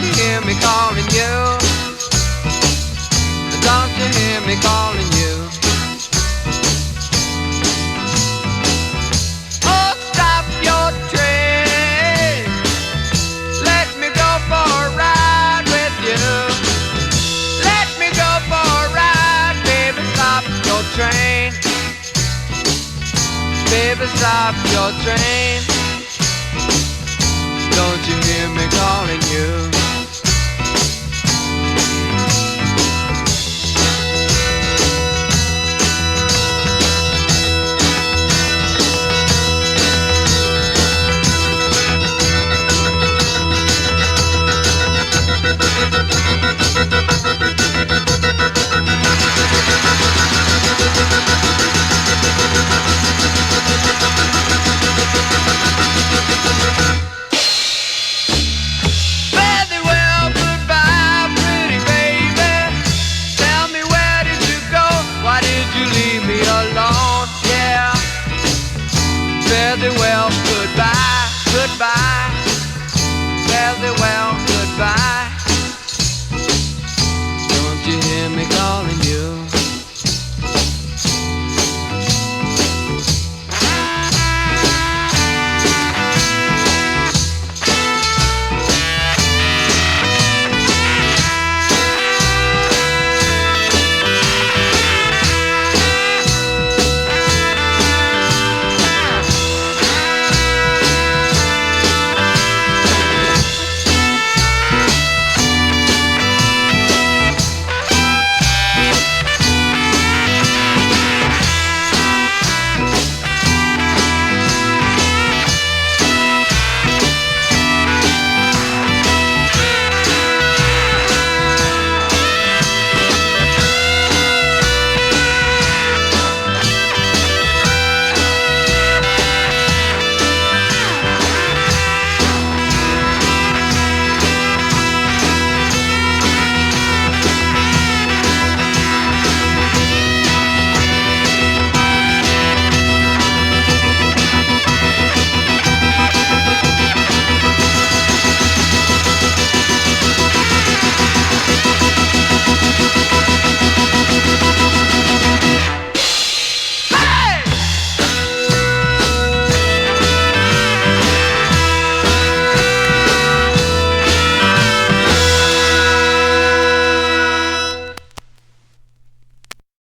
you hear me calling you? Don't you hear me calling you? Oh, stop your train. Let me go for a ride with you. Let me go for a ride, baby, stop your train. Baby, stop your train.